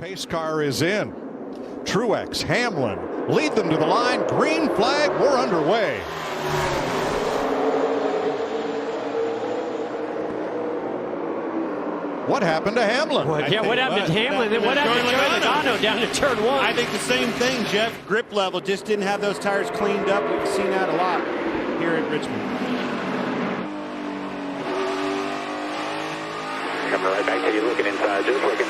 Pace car is in. Truex, Hamlin lead them to the line. Green flag, we're underway. What happened to Hamlin? What happened to Hamlin? Then what happened to Joey Logano down to turn one? I think the same thing, Jeff. Grip level, just didn't have those tires cleaned up. We've seen that a lot here at Richmond. Coming right back to you, looking inside, just looking.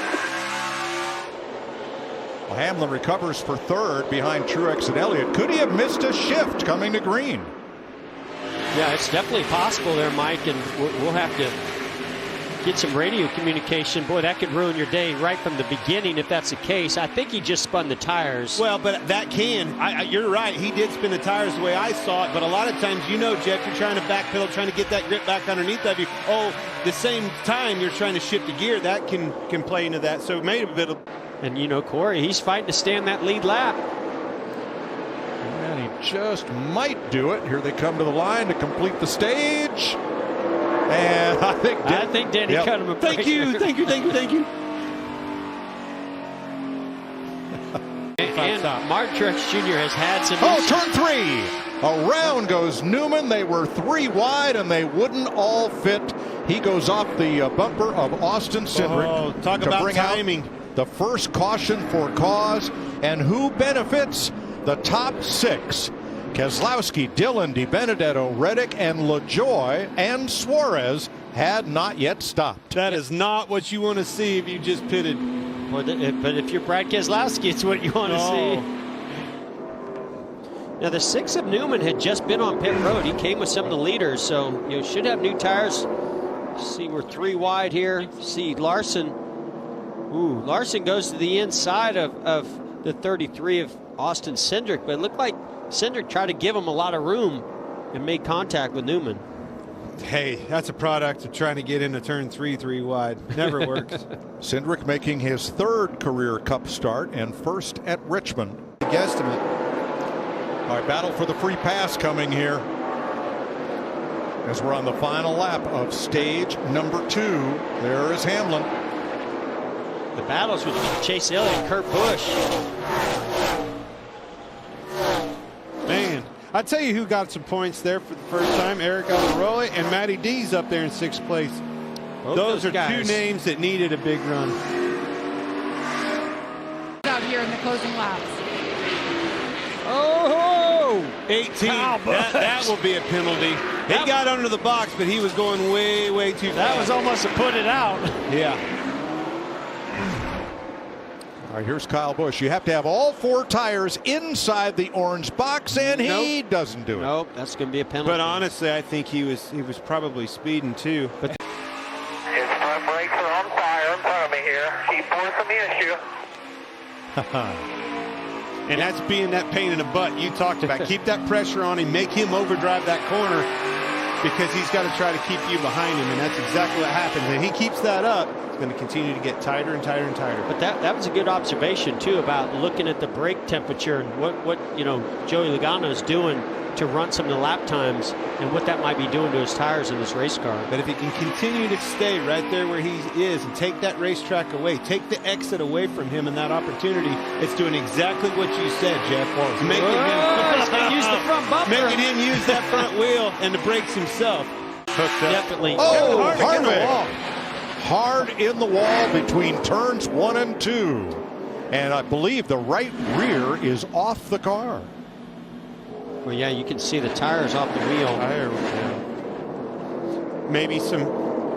Well, Hamlin recovers for third behind Truex and Elliott. Could he have missed a shift coming to green? Yeah, it's definitely possible there, Mike, and we'll have to get some radio communication. Boy, that could ruin your day right from the beginning if that's the case. I think he just spun the tires. Well, but that can. You're right. He did spin the tires the way I saw it. But a lot of times, you know, Jeff, you're trying to backpedal, trying to get that grip back underneath of you. Oh, the same time you're trying to shift the gear. That can play into that. So it made a bit of. And, you know, Corey, he's fighting to stay in that lead lap. And he just might do it. Here they come to the line to complete the stage. And I think Denny cut him a break. Thank you. And Martin Truex Jr. has had some. Oh, turn three. Around goes Newman. They were three wide, and they wouldn't all fit. He goes off the bumper of Austin Cindric. Oh, talk about timing. The first caution for cause. And who benefits? The top six. Keselowski, Dillon, DiBenedetto, Reddick, and LaJoie and Suarez had not yet stopped. That is not what you want to see if you just pitted. But if you're Brad Keselowski, it's what you want to see. Now, the six of Newman had just been on pit road. He came with some of the leaders, so you know, should have new tires. See, we're three wide here. See, Larson. Ooh, Larson goes to the inside of the 33 of Austin Cindric, but it looked like Cindric tried to give him a lot of room and made contact with Newman. Hey, that's a product of trying to get into turn three wide. Never works. Cindric making his third career Cup start and first at Richmond. Guesstimate. All right, battle for the free pass coming here as we're on the final lap of stage number 2. There is Hamlin. The battles with Chase Elliott and Kurt Busch. Man, I tell you who got some points there for the first time. Eric Almirola and Matty D's up there in 6th place. Those are guys. Two names that needed a big run. Out here in the closing laps. Oh, 18. That will be a penalty. He got under the box, but he was going way too fast. That was almost a put it out. Yeah. All right, here's Kyle Busch. You have to have all 4 tires inside the orange box, and he doesn't do it. Nope, that's going to be a penalty. But honestly, I think he was probably speeding too. But His front brakes are on fire in front of me here. Keep forcing the issue. and that's being that pain in the butt you talked about. Keep that pressure on him. Make him overdrive that corner because he's got to try to keep you behind him, and that's exactly what happens. And he keeps that up. Going to continue to get tighter and tighter and tighter. But that was a good observation too about looking at the brake temperature and what you know Joey Logano is doing to run some of the lap times and what that might be doing to his tires in this race car. But if he can continue to stay right there where he is and take that racetrack away, take the exit away from him and that opportunity, it's doing exactly what you said, Jeff. Making him use the front bumper, making him use that front wheel and the brakes himself. Hooked up. Definitely. Oh, hard in the wall between turns 1 and 2. And I believe the right rear is off the car. Well, yeah, you can see the tires off the wheel. Maybe some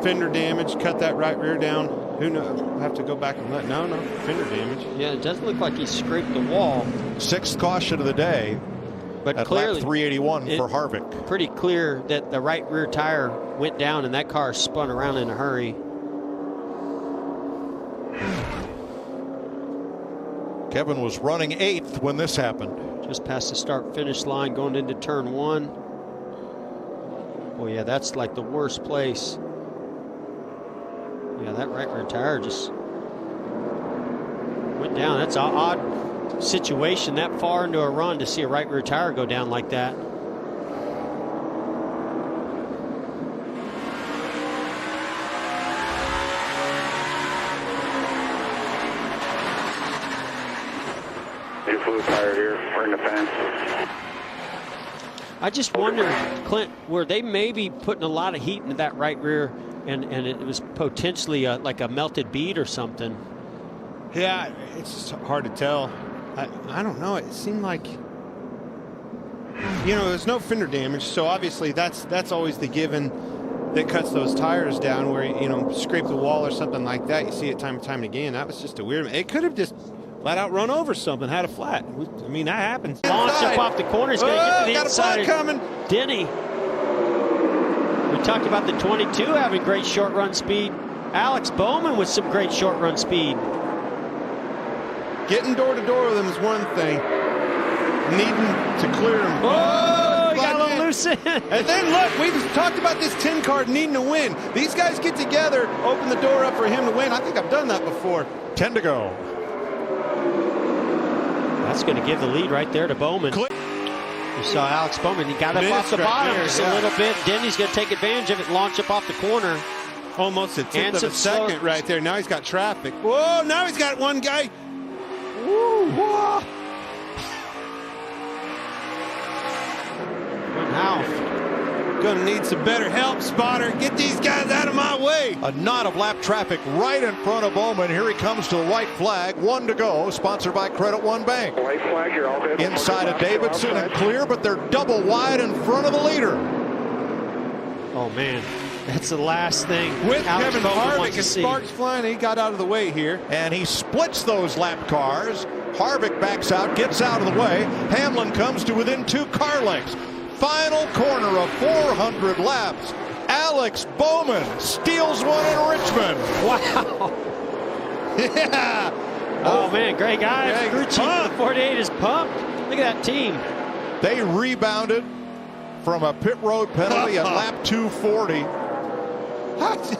fender damage, cut that right rear down. Who knows? We'll have to go back and look. No, fender damage. Yeah, it doesn't look like he scraped the wall. 6th caution of the day. But at clearly, lap 381 for Harvick. Pretty clear that the right rear tire went down and that car spun around in a hurry. Kevin was running 8th when this happened. Just past the start-finish line going into turn 1. Oh, yeah, that's like the worst place. Yeah, that right rear tire just went down. That's an odd situation that far into a run to see a right rear tire go down like that. fluid tire here. We're in the fence. I just wonder, Clint, were they maybe putting a lot of heat into that right rear, and it was potentially like a melted bead or something? Yeah, it's just hard to tell. I don't know. It seemed like, you know, there's no fender damage, so obviously that's always the given that cuts those tires down, where, you know, scrape the wall or something like that. You see it time and time again. That was just a weird. It could have just flat out run over something, had a flat. I mean, that happens. Launch up off the corner. He's going to get to the got inside. a flat coming. Denny. We talked about the 22 having great short run speed. Alex Bowman with some great short run speed. Getting door to door with them is one thing. Needing to clear them. Oh, he got a little loose in. And then look, we've talked about this 10 card needing to win. These guys get together, open the door up for him to win. I think I've done that before. 10 to go. That's going to give the lead right there to Bowman. You saw Alex Bowman. He got up off the bottom just a little bit. Denny's going to take advantage of it, launch up off the corner. Almost a tenth of a second right there. Now he's got traffic. Whoa, now he's got one guy. Woo, whoa. Now, gonna need some better help, spotter. Get these guys out of my way. A knot of lap traffic right in front of Bowman. Here he comes to the white flag. 1 to go. Sponsored by Credit One Bank. White flag, you're all good. Inside of Davidson and clear, but they're double wide in front of the leader. oh man, that's the last thing With Alex Kevin Bowman Harvick wants to and see. sparks flying, he got out of the way here. And he splits those lap cars. Harvick backs out, gets out of the way. Hamlin comes to within 2 car lengths. Final corner of 400 laps. Alex Bowman steals one in Richmond. Wow. Yeah. Oh man, Greg Ives, crew chief of the 48 is pumped. Look at that team. They rebounded from a pit road penalty at lap 240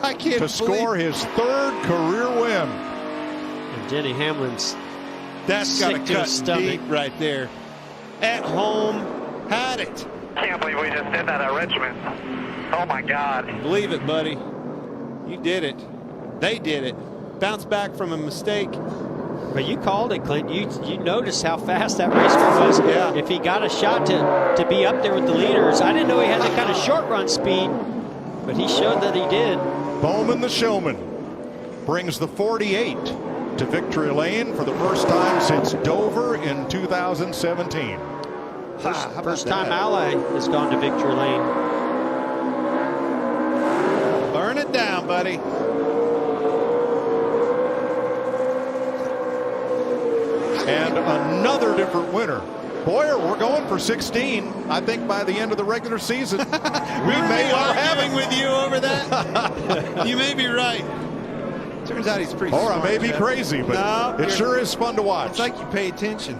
I can't to score his 3rd career win. And Denny Hamlin's That's got to sick to his cut stomach. deep right there. At home, had it. Can't believe we just did that at Richmond. Oh my God. Believe it, buddy. You did it. They did it. Bounce back from a mistake. But you called it, Clint. You noticed how fast that racer was. Yeah. If he got a shot to be up there with the leaders. I didn't know he had that kind of short run speed, but he showed that he did. Bowman, the showman, brings the 48 to victory lane for the first time since Dover in 2017. First time Ally has gone to victory lane. Burn it down, buddy. And another different winner. Boyer, we're going for 16. I think by the end of the regular season, we may well have arguing with you over that. You may be right. Turns out he's pretty Or smart. I may be Jeff. crazy, but No, it sure is fun to watch. It's like you pay attention.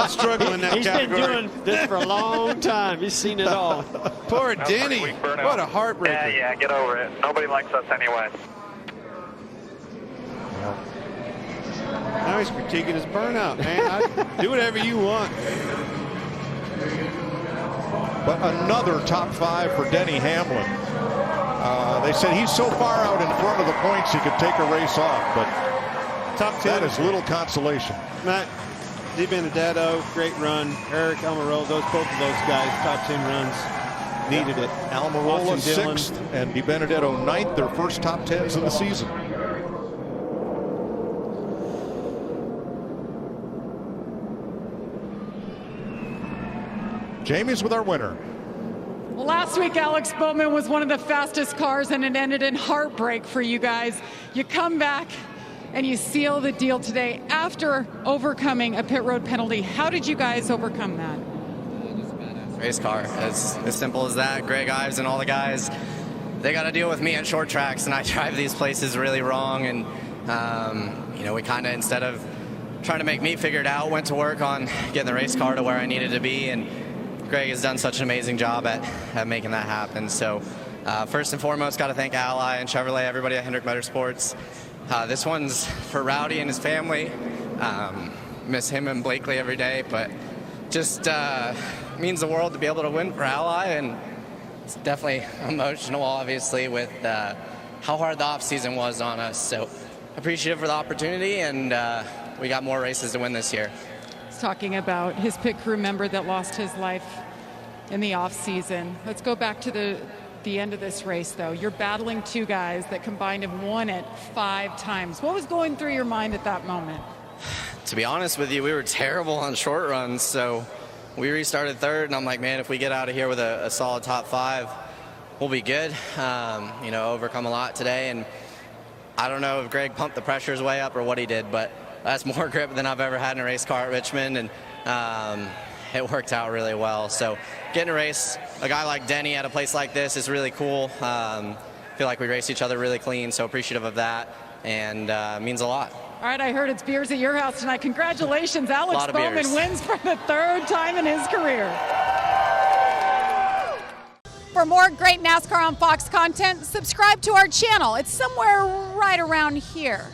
Struggle in that He's category. been doing this for a long time. He's seen it all. Poor That was a pretty Denny. weak burnout. What a heartbreaker. Yeah, get over it. Nobody likes us anyway. Now he's critiquing his burnout, man. Do whatever you want. But another top 5 for Denny Hamlin. They said he's so far out in front of the points he could take a race off, but Top 10. that is little consolation. Matt Di Benedetto, great run. Eric Almirola, both of those guys, top 10 runs. Needed it. Almirola Austin Dillon. 6th and Di Benedetto 9th, their first top 10s of the season. Jamie's with our winner. Well, last week, Alex Bowman was one of the fastest cars, and it ended in heartbreak for you guys. You come back and you seal the deal today after overcoming a pit road penalty. How did you guys overcome that? Race car, as simple as that. Greg Ives and all the guys, they got to deal with me at short tracks, and I drive these places really wrong. And you know, we kind of, instead of trying to make me figure it out, went to work on getting the race car to where I needed to be. And Greg has done such an amazing job at making that happen. So first and foremost, got to thank Ally and Chevrolet, everybody at Hendrick Motorsports. This one's for Rowdy and his family. Miss him and Blakely every day, but just means the world to be able to win for Ally, and it's definitely emotional, obviously, with how hard the off-season was on us. So appreciative for the opportunity, and we got more races to win this year. He's talking about his pit crew member that lost his life in the off season. Let's go back to the end of this race, though. You're battling two guys that combined have won it 5 times. What was going through your mind at that moment? To be honest with you, we were terrible on short runs, so we restarted third, and I'm like, man, if we get out of here with a solid top 5, we'll be good. You know, overcome a lot today, and I don't know if Greg pumped the pressures way up or what he did, but that's more grip than I've ever had in a race car at Richmond, and it worked out really well. So getting to race a guy like Denny at a place like this is really cool. Feel like we race each other really clean, so appreciative of that, and means a lot. All right, I heard it's beers at your house tonight. Congratulations, Alex Bowman wins for the 3rd time in his career. For more great NASCAR on Fox content, subscribe to our channel. It's somewhere right around here.